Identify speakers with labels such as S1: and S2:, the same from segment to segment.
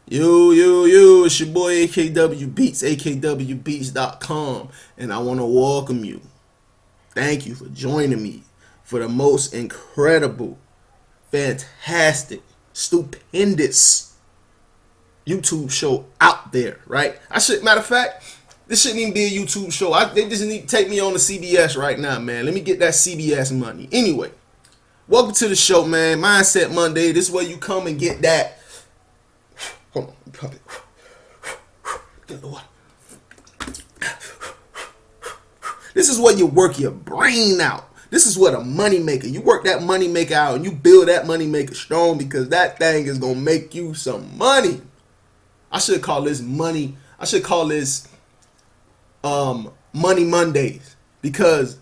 S1: Yo, it's your boy AKWBeats, AKWBeats.com, and I want to welcome you. Thank you for joining me for the most incredible, fantastic, stupendous YouTube show out there, right? Matter of fact, this shouldn't even be a YouTube show. They just need to take me on the CBS right now, man. Let me get that CBS money. Anyway, welcome to the show, man. Mindset Monday. This is where you come and get that. Hold on, pump it. Get the water. This is where you work your brain out. This is what a money maker. You work that money maker out and you build that money maker strong, because that thing is gonna make you some money. I should call this money. I should call this Money Mondays, because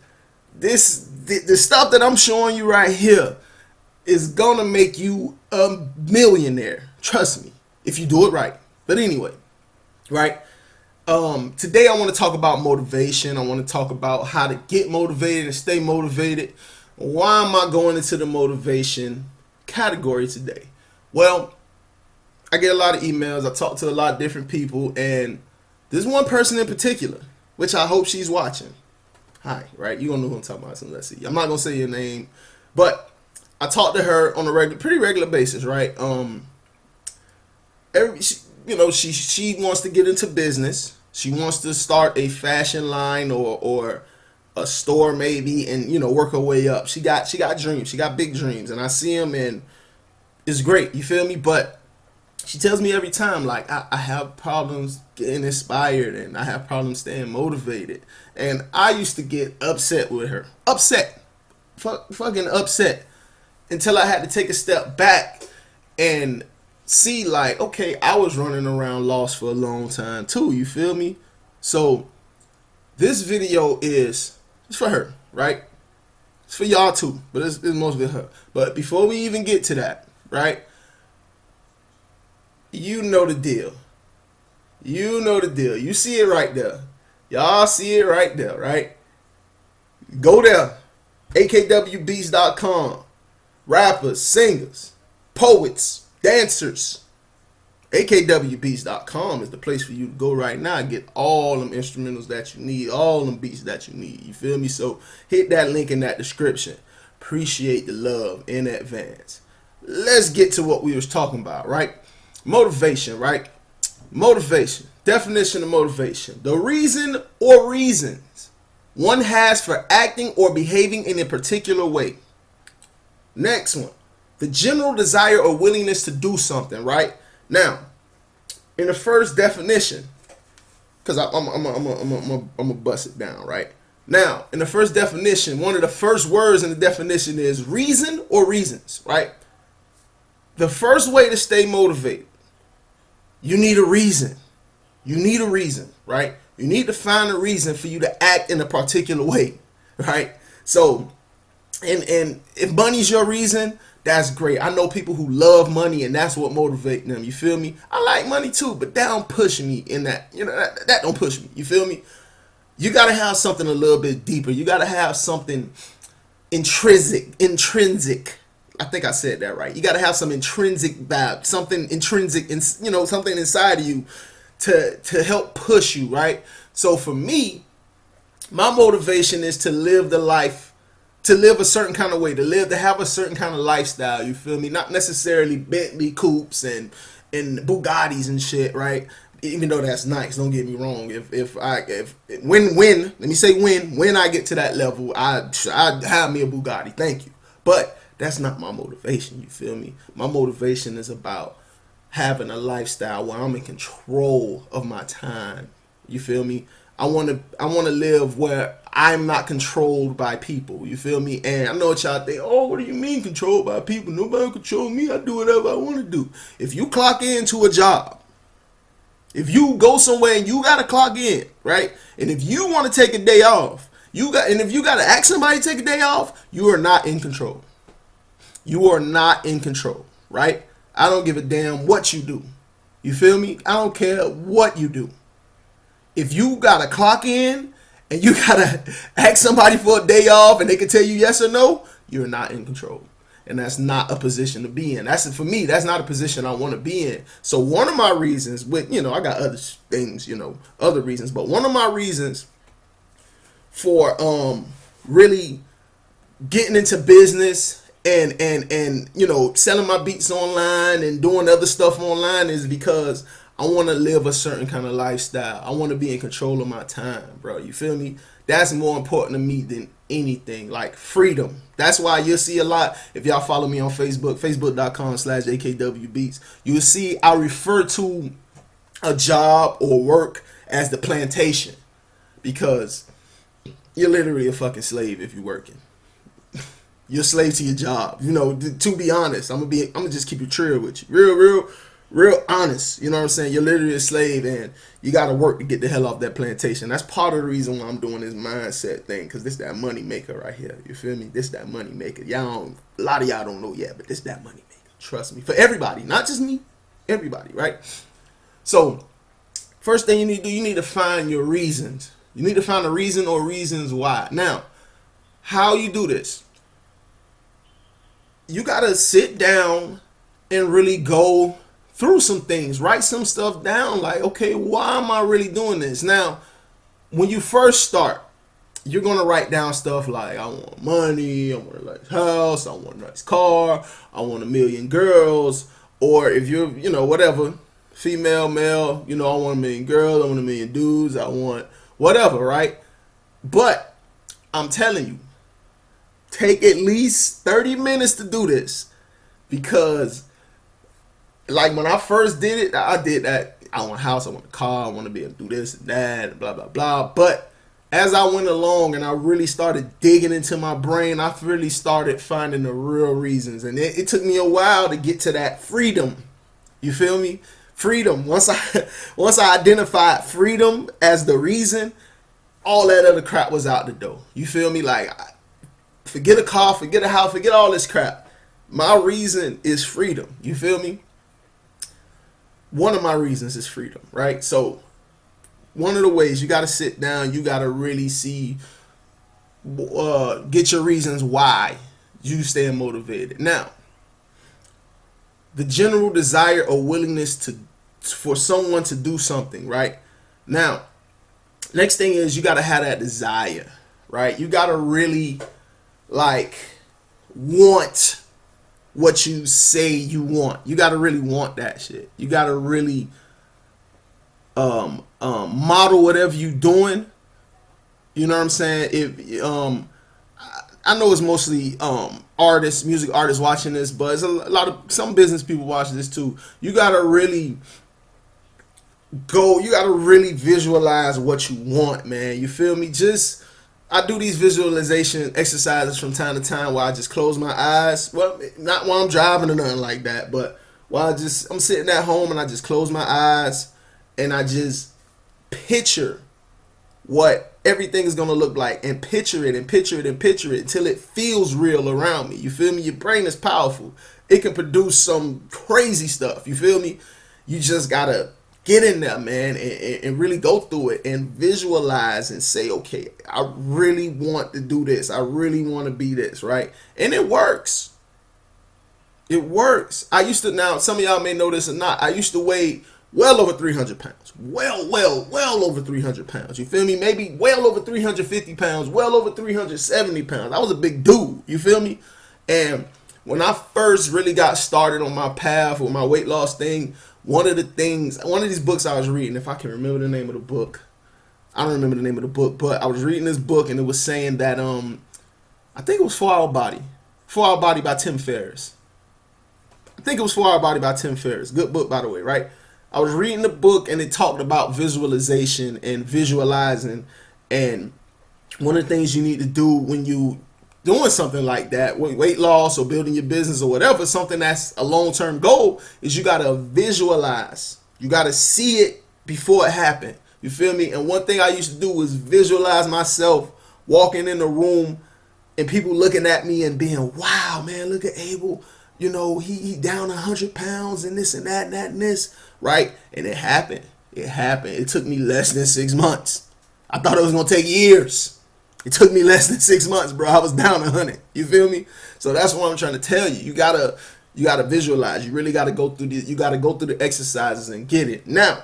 S1: the stuff that I'm showing you right here is gonna make you a millionaire. Trust me, if you do it right. But anyway, right? Today I want to talk about motivation. I want to talk about how to get motivated and stay motivated. Why am I going into the motivation category today? Well, I get a lot of emails. I talk to a lot of different people, and there's one person in particular, which I hope she's watching. Hi, right? You gonna know who I'm talking about. So let's see. I'm not gonna say your name, but I talk to her on a pretty regular basis, right? She wants to get into business. She wants to start a fashion line or a store maybe, and work her way up. She got dreams. She got big dreams, and I see them, and it's great. You feel me? But she tells me every time, like, I have problems getting inspired, and I have problems staying motivated. And I used to get upset with her, fucking upset, until I had to take a step back and see, like, okay, I was running around lost for a long time too, you feel me? So this video it's for her, right? It's for y'all too, but it's mostly her. But before we even get to that, right, you know the deal. You know the deal. You see it right there. Y'all see it right there, right? Go there, AKWBeats.com. Rappers, singers, poets, dancers. AKWBeats.com is the place for you to go right now and get all them instrumentals that you need, all them beats that you need. You feel me? So hit that link in that description. Appreciate the love in advance. Let's get to what we was talking about, right? Motivation, right? Motivation. Definition of motivation: the reason or reasons one has for acting or behaving in a particular way. Next one: the general desire or willingness to do something, right? Now, in the first definition, because I'm gonna bust it down, right? Now, in the first definition, one of the first words in the definition is reason or reasons, right? The first way to stay motivated, you need a reason. You need a reason, right? You need to find a reason for you to act in a particular way, right? So, and if money's your reason, that's great. I know people who love money, and that's what motivates them. You feel me? I like money too, but that don't push me in that. That don't push me. You feel me? You gotta have something a little bit deeper. You gotta have something intrinsic. I think I said that right. You gotta have some intrinsic vibe, something intrinsic, something inside of you to help push you, right? So for me, my motivation is to live the life, to live a certain kind of way, to have a certain kind of lifestyle. You feel me? Not necessarily Bentley coupes and Bugattis and shit, right? Even though that's nice, don't get me wrong. When I get to that level, I'd have me a Bugatti. Thank you. But that's not my motivation. You feel me? My motivation is about having a lifestyle where I'm in control of my time. You feel me? I want to live where I'm not controlled by people. You feel me? And I know what y'all think. Oh, what do you mean controlled by people? Nobody control me. I do whatever I want to do. If you clock into a job, if you go somewhere and you gotta clock in, right? And if you want to take a day off, if you gotta ask somebody to take a day off, you are not in control. You are not in control, right? I don't give a damn what you do. You feel me? I don't care what you do. If you gotta clock in and you gotta ask somebody for a day off and they can tell you yes or no, you're not in control. And that's not a position to be in. That's, for me, that's not a position I want to be in. So one of my reasons, with, you know, I got other things, you know, other reasons, but one of my reasons for really getting into business and you know, selling my beats online and doing other stuff online is because I want to live a certain kind of lifestyle. I want to be in control of my time, bro. You feel me? That's more important to me than anything. Like freedom. That's why you'll see a lot, if y'all follow me on Facebook, facebook.com/AKWBeats, you'll see I refer to a job or work as the plantation, because you're literally a fucking slave if you're working. You're a slave to your job. You know, to be honest, I'm gonna just keep it real with you. Real honest. You know what I'm saying? You're literally a slave, and you gotta work to get the hell off that plantation. That's part of the reason why I'm doing this mindset thing, because this that money maker right here. You feel me? This that money maker. Y'all don't, a lot of y'all don't know yet, but this that money maker. Trust me. For everybody, not just me. Everybody, right? So, first thing you need to do, you need to find your reasons. You need to find a reason or reasons why. Now, how you do this? You gotta sit down and really go through some things, write some stuff down, like, okay, why am I really doing this? Now, when you first start, you're gonna write down stuff like, I want money, I want a nice house, I want a nice car, I want 1,000,000 girls, or if you're, you know, whatever, female, male, you know, I want 1,000,000 girls, I want 1,000,000 dudes, I want whatever, right? But I'm telling you, take at least 30 minutes to do this, because like when I first did it, I did that. I want a house, I want a car, I want to be able to do this and that, and blah, blah, blah. But as I went along and I really started digging into my brain, I really started finding the real reasons. And it took me a while to get to that freedom. You feel me? Freedom. Once I identified freedom as the reason, all that other crap was out the door. You feel me? Like, forget a car, forget a house, forget all this crap. My reason is freedom. You feel me? One of my reasons is freedom, right? So one of the ways, you got to sit down, you got to really see, get your reasons why you stay motivated. Now, the general desire or willingness for someone to do something, right? Now, next thing is you got to have that desire, right? You got to really like want what you say you want. You got to really want that shit. You got to really model whatever you doing. You know what I'm saying? If I know it's mostly artists, music artists watching this, but it's a lot of some business people watching this too. You got to really you got to really visualize what you want, man. You feel me? I do these visualization exercises from time to time where I just close my eyes. Well, not while I'm driving or nothing like that, but while I'm sitting at home and I just close my eyes and I just picture what everything is going to look like, and picture it and picture it and picture it until it feels real around me. You feel me? Your brain is powerful. It can produce some crazy stuff. You feel me? You just got to get in there, man, and really go through it and visualize and say, okay, I really want to do this. I really want to be this, right? And it works. It works. I used to, now some of y'all may know this or not, I used to weigh well over 300 pounds. Well over 300 pounds. You feel me? Maybe well over 350 pounds, well over 370 pounds. I was a big dude. You feel me? And when I first really got started on my path with my weight loss thing, one of these books I was reading, if I can remember the name of the book, I don't remember the name of the book, but I was reading this book and it was saying that, I think it was 4 Hour Body. 4 Hour Body by Tim Ferriss. I think it was 4 Hour Body by Tim Ferriss. Good book, by the way, right? I was reading the book and it talked about visualization and visualizing, and one of the things you need to do when you doing something like that, weight loss or building your business or whatever, something that's a long-term goal, is you got to visualize. You got to see it before it happened. You feel me? And one thing I used to do was visualize myself walking in the room and people looking at me and being, wow, man, look at Abel. You know, he down 100 pounds and this and that and that and this, right? And it happened. It happened. It took me less than 6 months. I thought it was going to take years. It took me less than 6 months, bro. I was down 100. You feel me? So that's what I'm trying to tell you. You gotta visualize. You really gotta go through the exercises and get it. Now,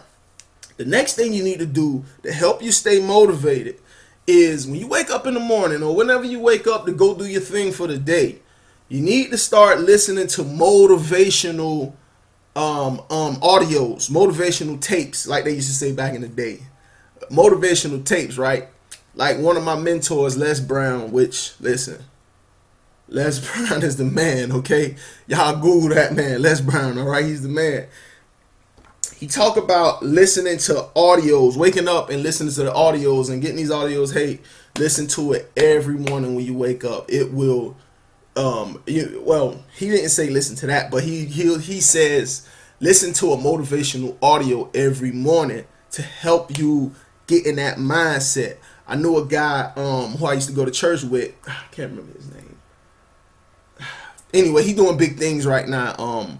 S1: the next thing you need to do to help you stay motivated is when you wake up in the morning or whenever you wake up to go do your thing for the day, you need to start listening to motivational audios, motivational tapes, like they used to say back in the day. Motivational tapes, right? Like one of my mentors, Les Brown, which, listen, Les Brown is the man, okay? Y'all Google that man, Les Brown, all right? He's the man. He talk about listening to audios, waking up and listening to the audios and getting these audios. Hey, listen to it every morning when you wake up. It will, well, he didn't say listen to that, but he says listen to a motivational audio every morning to help you get in that mindset. I knew a guy who I used to go to church with. I can't remember his name. Anyway, he doing big things right now.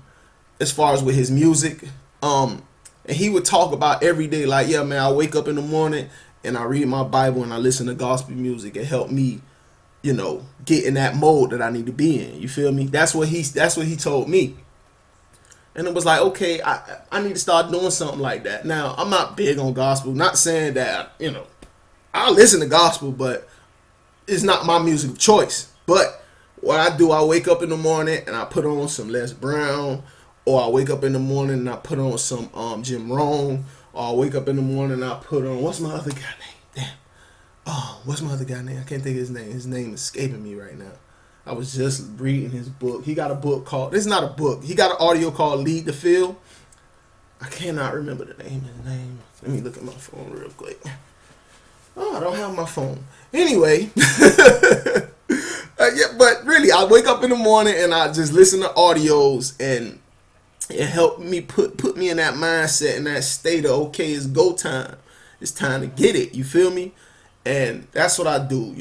S1: As far as with his music. And he would talk about every day, like, yeah, man, I wake up in the morning and I read my Bible and I listen to gospel music. It helped me, get in that mode that I need to be in. You feel me? That's what he told me. And it was like, okay, I need to start doing something like that. Now, I'm not big on gospel. Not saying that, I listen to gospel, but it's not my music of choice. But what I do, I wake up in the morning and I put on some Les Brown, or I wake up in the morning and I put on some Jim Rohn, or I wake up in the morning and I put on, what's my other guy name? Damn. Oh, what's my other guy name? I can't think of his name. His name is escaping me right now. I was just reading his book. He got a book called, it's not a book. He got an audio called Lead the Field. I cannot remember the name of the name. Let me look at my phone real quick. Oh, I don't have my phone. Anyway, yeah, but really, I wake up in the morning and I just listen to audios, and it helped me put me in that mindset and that state of, okay, it's go time. It's time to get it. You feel me? And that's what I do.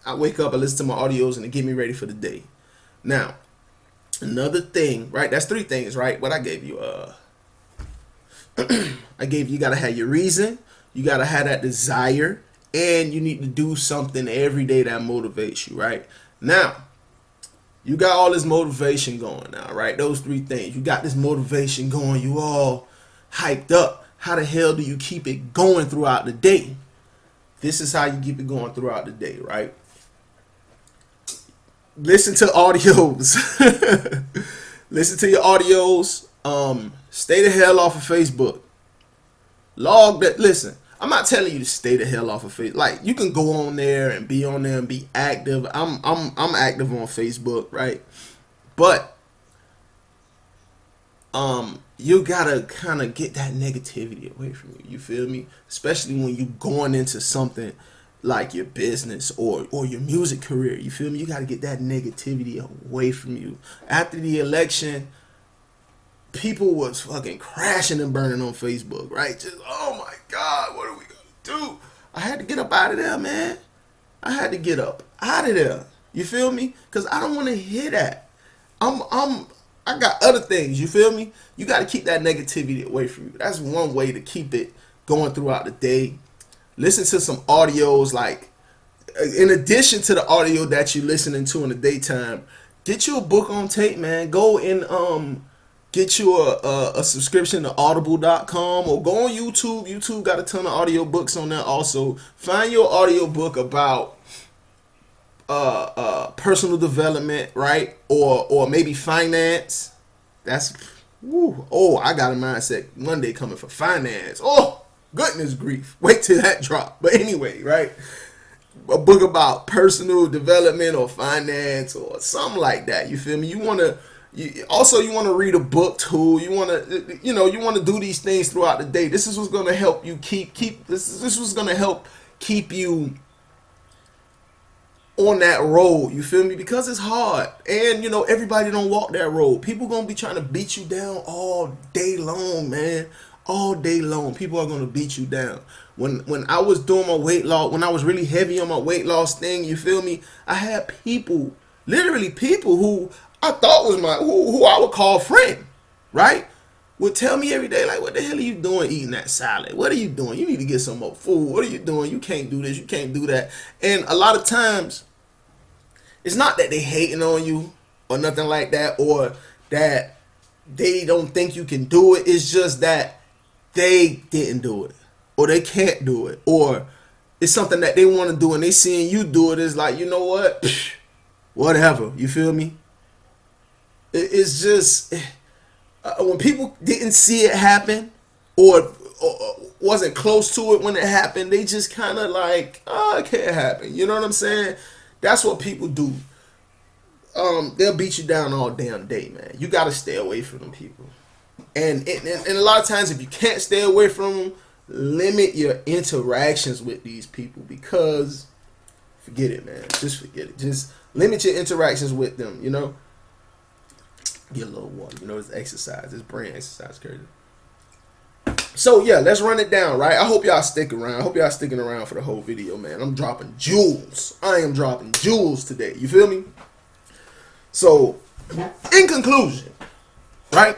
S1: I wake up, I listen to my audios, and it get me ready for the day. Now, another thing, right? That's 3 things, right? What I gave you, you gotta have your reason, you gotta have that desire, and you need to do something every day that motivates you, right? Now, you got all this motivation going now, right? Those 3 things. You got this motivation going, you all hyped up. How the hell do you keep it going throughout the day? This is how you keep it going throughout the day, right? Listen to audios. Listen to your audios. Stay the hell off of Facebook. Listen, I'm not telling you to stay the hell off of Facebook. Like, you can go on there and be on there and be active. I'm active on Facebook, right? But you gotta kind of get that negativity away from you. You feel me? Especially when you going into something like your business or your music career. You feel me? You gotta get that negativity away from you. After the election, people was fucking crashing and burning on Facebook, right? Just, oh my God, what are we gonna do? I had to get up out of there, man. I had to get up out of there. You feel me? Because I don't want to hear that. I got other things, you feel me? You got to keep that negativity away from you. That's one way to keep it going throughout the day. Listen to some audios, like, in addition to the audio that you're listening to in the daytime, get you a book on tape, man. Go and get you a subscription to audible.com, or go on YouTube. YouTube got a ton of audio books on there also. Find your audio book about personal development, right? Or maybe finance. That's, woo, oh, I got a mindset Monday coming for finance. Oh, goodness grief. Wait till that drop. But anyway, right? A book about personal development or finance or something like that. You feel me? You want to read a book too. You want to do these things throughout the day. This is what's going to help you this is what's going to help keep you on that road. You feel me? Because it's hard, and everybody don't walk that road. People gonna be trying to beat you down all day long, man. All day long, people are gonna beat you down. When I was doing my weight loss, when I was really heavy on my weight loss thing, you feel me? I had people, literally people who I thought was who I would call friend, right? would tell me every day, like, what the hell are you doing eating that salad? What are you doing? You need to get some more food. What are you doing? You can't do this. You can't do that. And a lot of times, it's not that they hating on you or nothing like that, or that they don't think you can do it. It's just that they didn't do it, or they can't do it, or it's something that they want to do and they seeing you do it. It's like, you know what? Whatever. You feel me? It's just when people didn't see it happen, or wasn't close to it when it happened, they just kind of like, oh, it can't happen. You know what I'm saying? That's what people do. They'll beat you down all damn day, man. You got to stay away from them people. And a lot of times, if you can't stay away from them, limit your interactions with these people, because forget it, man. Just forget it. Just limit your interactions with them, you know? Get a little water. You know, it's exercise. It's brain exercise, crazy. So, yeah, let's run it down, right? I hope y'all stick around. I hope y'all sticking around for the whole video, man. I'm dropping jewels. I am dropping jewels today. You feel me? So, in conclusion, right?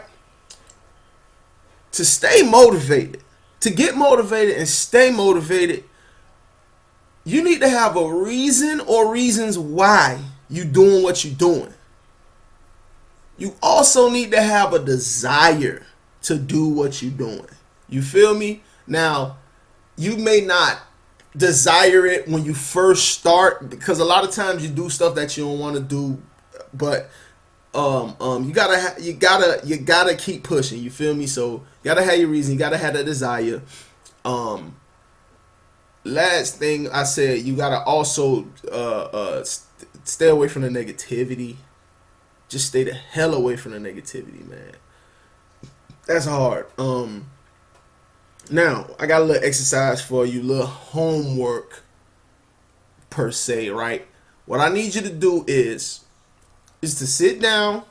S1: To stay motivated, to get motivated and stay motivated, you need to have a reason or reasons why you doing what you're doing. You also need to have a desire to do what you're doing. You feel me? Now, you may not desire it when you first start, because a lot of times you do stuff that you don't want to do, but you gotta keep pushing. You feel me? So you gotta have your reason. You gotta have that desire. Last thing I said, you gotta also stay away from the negativity. Just stay the hell away from the negativity, man. That's hard. Now I got a little exercise for you, little homework per se, right? What I need you to do is to sit down,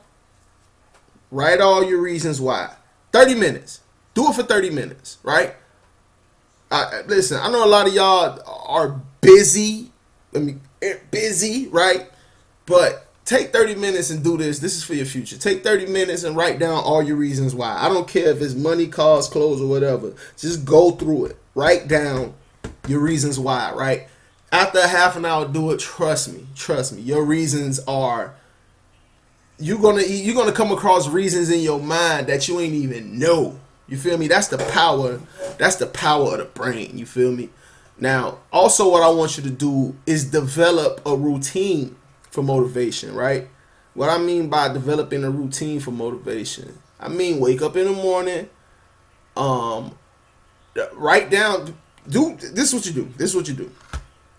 S1: write all your reasons why. 30 minutes. Do it for 30 minutes, right? Listen, I know a lot of y'all are busy. Busy, right? But take 30 minutes and do this. This is for your future. Take 30 minutes and write down all your reasons why. I don't care if it's money, cars, clothes, or whatever. Just go through it. Write down your reasons why, right? After a half an hour, do it. Trust me. Trust me. Your reasons are... You're gonna come across reasons in your mind that you ain't even know. You feel me? That's the power. That's the power of the brain. You feel me? Now, also what I want you to do is develop a routine for motivation, right? What I mean by developing a routine for motivation, I mean wake up in the morning, write down, this is what you do. This is what you do.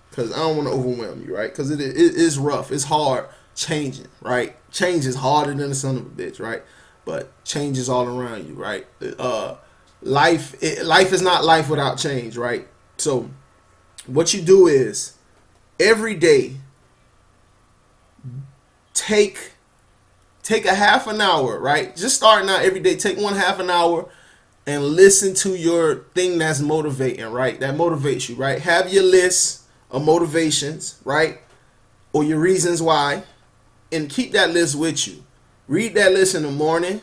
S1: Because I don't want to overwhelm you, right? Because it is rough. It's hard changing, right? Change is harder than the son of a bitch, right? But change is all around you, right? Life is not life without change, right? So what you do is every day take a half an hour, right? Just starting out every day, take one half an hour and listen to your thing that's motivating, right? That motivates you, right? Have your list of motivations, right? Or your reasons why, and keep that list with you. Read that list in the morning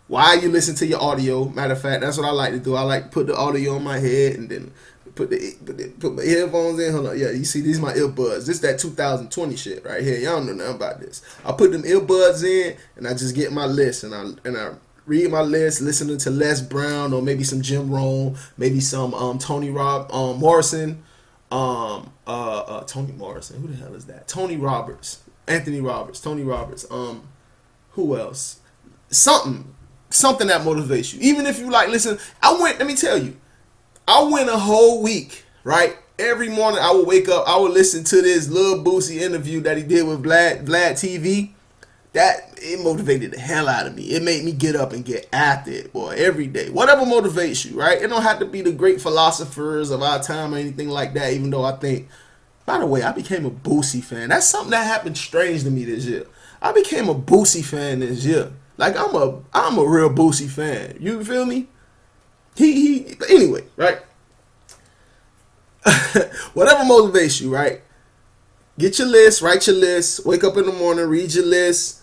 S1: while you listen to your audio. Matter of fact, that's what I like to do. I like to put the audio on my head and then put my earphones in. Hold on. Yeah, you see, these are my earbuds. This is that 2020 shit right here. Y'all don't know nothing about this. I put them earbuds in and I just get my list and I read my list, listening to Les Brown or maybe some Jim Rohn, maybe some Morrison. Tony Morrison. Who the hell is that? Tony Roberts. Anthony Roberts. Tony Roberts. Who else? Something that motivates you. Even if you like, listen, let me tell you, I went a whole week, right? Every morning I would wake up, I would listen to this Lil Boosie interview that he did with Vlad TV. It motivated the hell out of me. It made me get up and get after it, boy, every day. Whatever motivates you, right? It don't have to be the great philosophers of our time or anything like that, even though I think, by the way, I became a Boosie fan. That's something that happened strange to me this year. I became a Boosie fan this year. Like, I'm a real Boosie fan. You feel me? Anyway, right? Whatever motivates you, right? Get your list, write your list, wake up in the morning, read your list,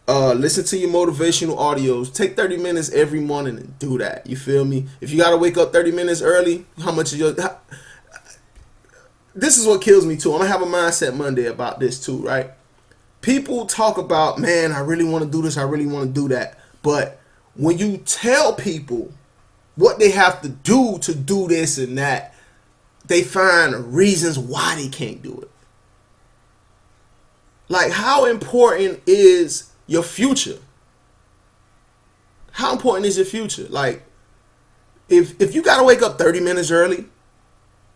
S1: Listen to your motivational audios. Take 30 minutes every morning and do that. You feel me? If you gotta wake up 30 minutes early, how much of your this is what kills me too. I'm gonna have a mindset Monday about this too, right? People talk about, man, I really want to do this, I really want to do that. But when you tell people what they have to do this and that, they find reasons why they can't do it. Like, how important is your future? How important is your future? Like, if you gotta wake up 30 minutes early,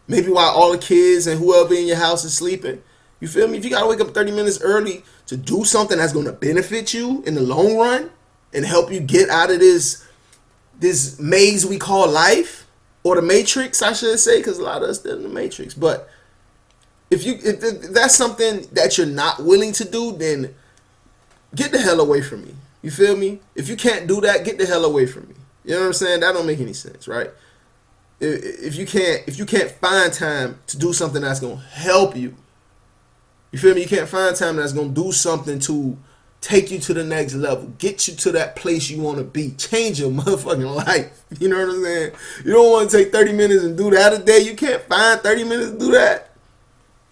S1: maybe while all the kids and whoever in your house is sleeping, you feel me? If you gotta wake up 30 minutes early to do something that's gonna benefit you in the long run and help you get out of this maze we call life, or the matrix, I should say, because a lot of us still in the matrix. But if that's something that you're not willing to do, then get the hell away from me. You feel me? If you can't do that, get the hell away from me. You know what I'm saying? That don't make any sense, right? If you can't find time to do something that's gonna help you, you feel me? You can't find time that's gonna do something to take you to the next level, get you to that place you want to be, change your motherfucking life. You know what I'm saying? You don't want to take 30 minutes and do that a day. You can't find 30 minutes to do that.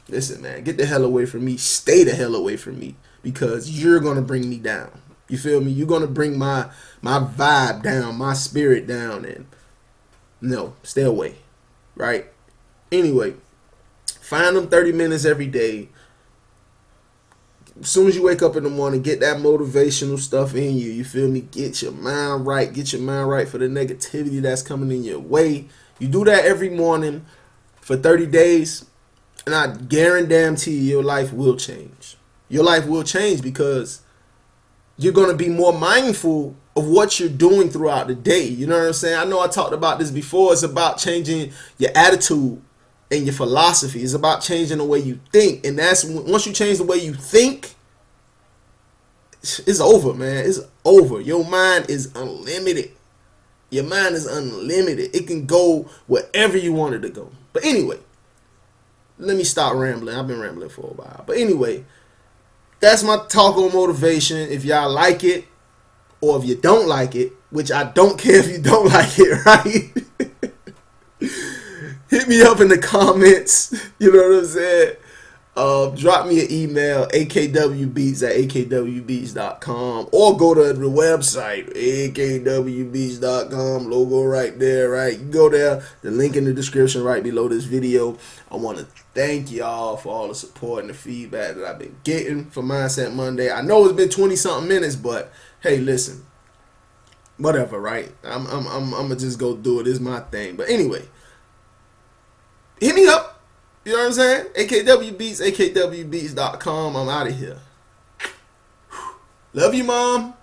S1: Listen, man, get the hell away from me. Stay the hell away from me, because you're gonna bring me down. You feel me? You're gonna bring my vibe down, my spirit down, and no, stay away. Right? Anyway, find them 30 minutes every day. As soon as you wake up in the morning, get that motivational stuff in you. You feel me? Get your mind right. Get your mind right for the negativity that's coming in your way. You do that every morning for 30 days, and I guarantee you your life will change. Your life will change because you're going to be more mindful of what you're doing throughout the day. You know what I'm saying? I know I talked about this before. It's about changing your attitude and your philosophy. Is about changing the way you think, and that's once you change the way you think, it's over, man. It's over. Your mind is unlimited. Your mind is unlimited. It can go wherever you want it to go. But anyway, let me stop rambling. I've been rambling for a while. But anyway, that's my talk on motivation. If y'all like it, or if you don't like it, which I don't care if you don't like it, right? Hit me up in the comments. You know what I'm saying? Drop me an email, AKWBeats@AKWBeats.com, or go to the website, AKWBeats.com, logo right there, right? You go there, the link in the description right below this video. I want to thank y'all for all the support and the feedback that I've been getting for Mindset Monday. I know it's been 20-something minutes, but hey, listen, whatever, right? I'm gonna just go do it. It's my thing. But anyway, hit me up. You know what I'm saying? AKWBeats, AKWBeats.com. I'm out of here. Love you, Mom.